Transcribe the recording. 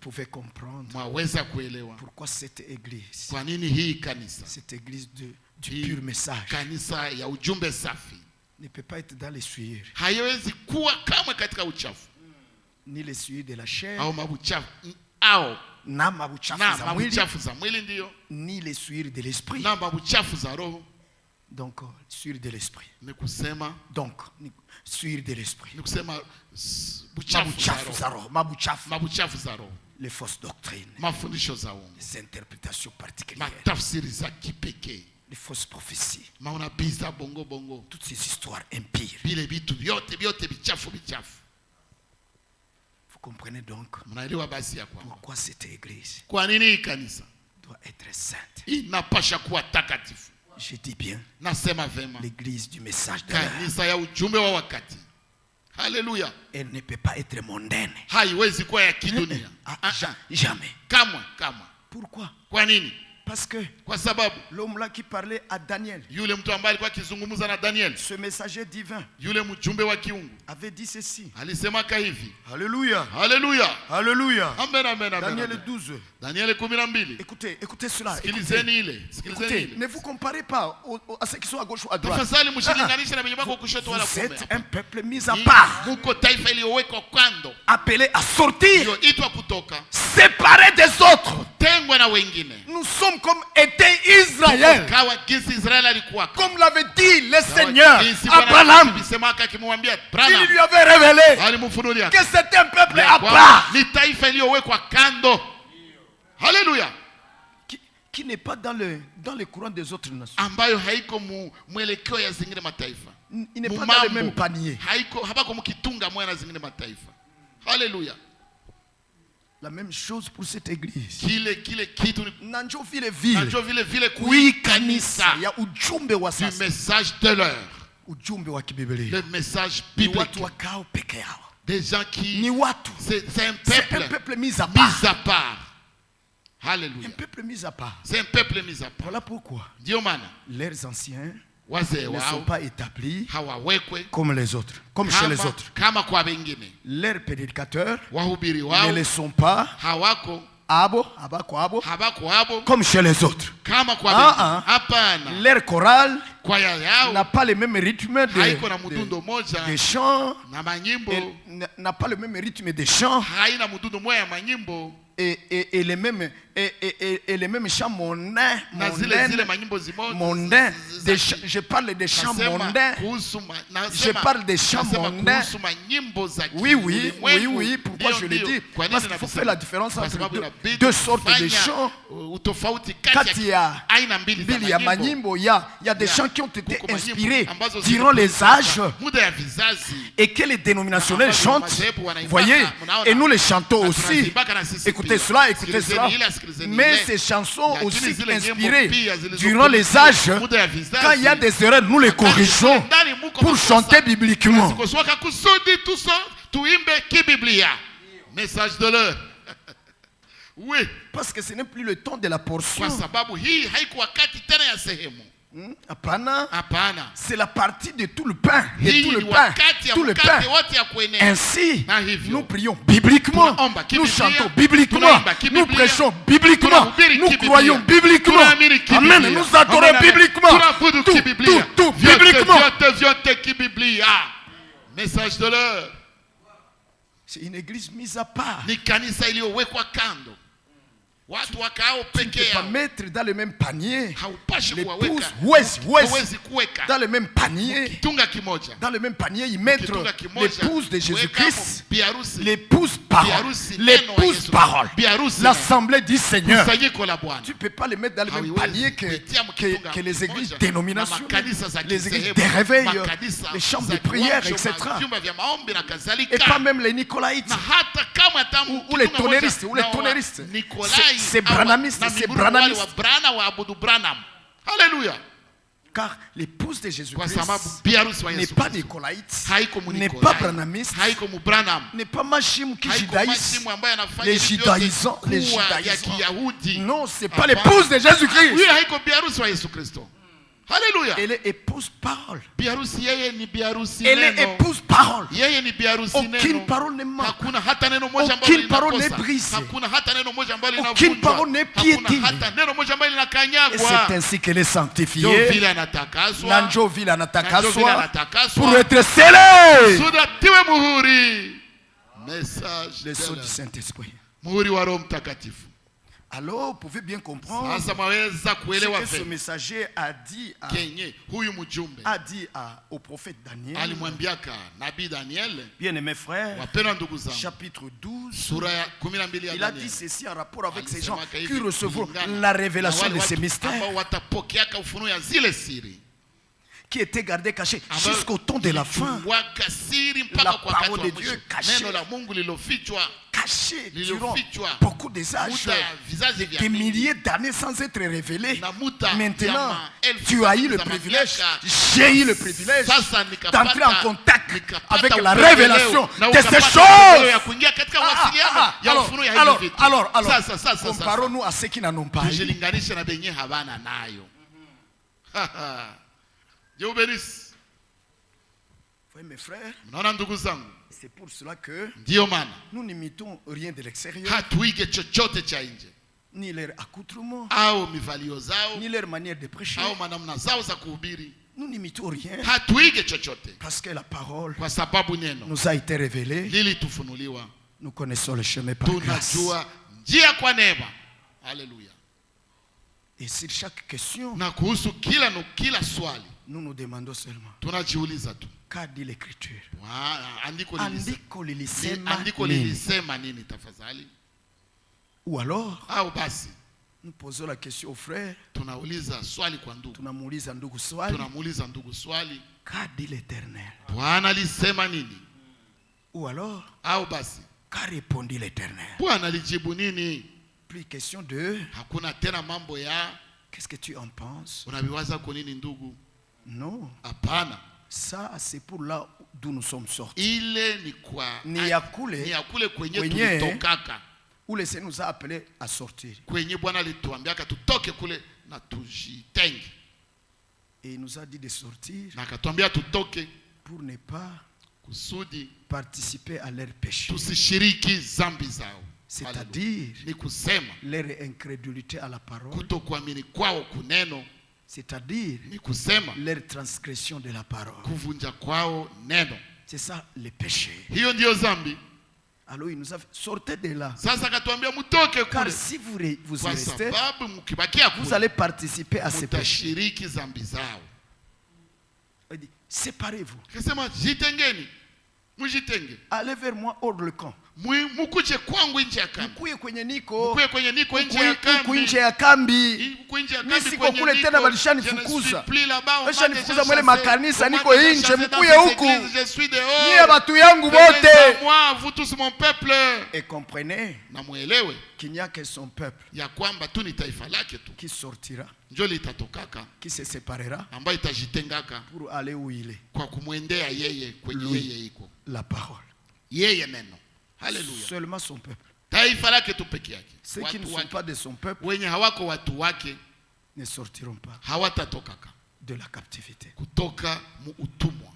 pouvez comprendre pourquoi cette église, cette église du pur message, ne peut pas être dans les souillures, ni les souillures de la chair, ni les souillures de l'esprit. Donc, souillure de l'esprit. Donc, souillure de l'esprit. Les fausses doctrines, les interprétations particulières, les fausses prophéties, toutes ces histoires impires. Vous comprenez donc pourquoi cette église doit être sainte. Je dis bien, l'église du message de l'heure. Alléluia. Elle ne peut pas être mondaine. Jamais. Pourquoi? Parce que l'homme là qui parlait à Daniel, ce messager divin, avait dit ceci. Alléluia. Alléluia. Alléluia. Amen, amen, amen. Daniel 12. Écoutez cela. Écoutez, ne vous comparez pas à ceux qui sont à gauche ou à droite. Vous êtes un peuple mis à part, appelé à sortir, séparé des autres. Nous sommes comme était Israël, comme l'avait dit le Seigneur à Abraham. Il lui avait révélé que c'était un peuple à part, Alléluia, qui n'est pas dans le courant des autres nations. Il n'est pas dans le même panier. Alléluia. La même chose pour cette église. Du message de l'heure. Le message biblique. Des gens qui... C'est un peuple mis à part. Alléluia. Un peuple mis à part. C'est un peuple mis à part. Voilà pourquoi leurs anciens ne sont pas établis comme les autres, comme chez les autres. Leurs prédicateurs ne le sont pas comme chez les autres. Leur chorale n'a pas le même rythme de chant, n'a pas le même rythme de chant et les mêmes chants mondains. Je parle des chants mondains. Je parle des chants mondains. Oui. Pourquoi je le dis? Parce qu'il faut faire la différence entre deux sortes de chants. Quand il y a Manyimbo, il y a des chants qui ont été inspirés durant les âges et que les dénominationnels chantent. Voyez, et nous les chantons aussi. Écoutez cela. Mais ces chansons aussi inspirées durant les âges, quand il y a des erreurs, nous les corrigeons pour chanter bibliquement. Message de l'heure. Oui. Parce que ce n'est plus le temps de la portion. C'est la partie de tout le pain. Ainsi, nous prions bibliquement, nous chantons bibliquement, nous prêchons bibliquement, nous croyons bibliquement. Amen. Nous adorons bibliquement. Tout bibliquement. Message de l'heure. C'est une église mise à part. Tu ne peux pas mettre dans le même panier l'épouse, dans le même panier. Dans le même panier, ils mettent l'épouse de Jésus-Christ, l'épouse parole, l'assemblée du Seigneur. Tu ne peux pas les mettre dans le même panier que les églises dénominationnelles, les églises des réveils, les chambres de prière, etc. Et pas même les Nicolaïtes ou les tonnéristes. C'est branamiste, Alléluia. Car l'épouse de Jésus-Christ n'est pas nicolaïte, n'est pas branamiste, n'est pas machim qui judaïse, les judaïsants. Non, c'est pas l'épouse de Jésus-Christ. Hallelujah. Elle est épouse parole. Biharusi yeye ni biharusi neno. Elle est épouse parole. Yeye ni biharusi neno. Aucune parole ne manque. Hakuna hata neno moja ambalo aucune parole n'est brisée. Hakuna hata neno moja ambalo linavunjwa. Aucune parole n'est piétinée. Hakuna hata neno moja ambalo linakanyagwa. Et c'est ainsi qu'elle est sanctifiée. Ndio vile anatakaswa. Na ndio vile anatakaswa. Pour être scellé. Sudatiwe muhuri. Message. Le sceau du Saint-Esprit. Muhuri wa Roho Mtakatifu. Alors, vous pouvez bien comprendre ce que ce messager a dit au prophète Daniel. Bien-aimés frères, chapitre 12, il a dit ceci en rapport avec ces gens qui recevront la révélation de ces mystères qui étaient gardés cachés jusqu'au temps de la fin. La parole de Dieu cachée durant beaucoup des âges, des milliers d'années sans être révélée. Maintenant, tu as eu le privilège, j'ai eu le privilège d'entrer en contact avec la révélation de ces choses. Alors, comparons-nous à ceux qui n'en ont pas eu. Dieu bénisse. Oui, mes frères, c'est pour cela que nous n'imitons rien de l'extérieur, ni leur accoutrement, ni leur manière de prêcher. Nous n'imitons rien parce que la parole nous a été révélée. Nous connaissons le chemin par grâce. Alléluia. Et sur chaque question, nous nous demandons seulement qu'a dit l'écriture. Andiko lilisema nini tafadhali? Ou alors nous posons la question au frère, tunamuuliza ndugu swali, qu'a dit l'Éternel? Bwana alisema nini? Ou alors qu'a répondu l'Éternel? Bwana alijibu nini? Plus question de hakuna tena mambo ya qu'est-ce que tu en penses? Unaviwaza kwa nini ndugu? Non. Hapana. Ça c'est pour là d'où nous sommes sortis. Ile ni kwa ni ya kule kwenye tulitokaka. Où le Seigneur nous a appelés à sortir. Kwenye Bwana alituambiaka tutoke kule na tujitenge. Et il nous a dit de sortir. Na akatuambia tutoke pour ne pas kusudi participer à leur péché. Tusishiriki zambi zao. C'est-à-dire leur incrédulité à la parole. Kutokuamini kwao kuneno. C'est-à-dire leur transgression de la parole. Kuvunja kwao neno. C'est ça le péché. Hiyo ndio zambi. Alors il nous a fait sortez de là. Sasa akatuambia mtoke kule. Car si vous restez, vous allez participer à ces péchés. Mutashiriki zambi zao. Il dit séparez-vous. Akasema jitengeni. Mujitenge. Allez vers moi hors le camp. Mukuje kwangu nje ya kambi. Mkuye kwenye niko nje ya kambi. Nje ya kambi. Nisiko kule tena walishanifukuza. Walishanifukuza mwele makanisa niko nje mkuye huku. Nyie watu yangu wote. Vous tous mon peuple. Et comprenez. Na muelewe. Qu'il n'y a que son peuple. Ya kwamba tu ni taifa lake tu. Qui sortira. Ndio litatokaka. Qui se séparera. Ambaye itajitengaka. Pour aller où il est. Kwa kumwendea yeye kwenye yeye iko. La parole. Yeye neno. Alléluia. Seulement son peuple. Taifa lake tu peke yake. Ceux qui ne sont pas de son peuple wenye hawako watu wake ne sortiront pas hawatatokaka de la captivité. Kutoka mu utumwa.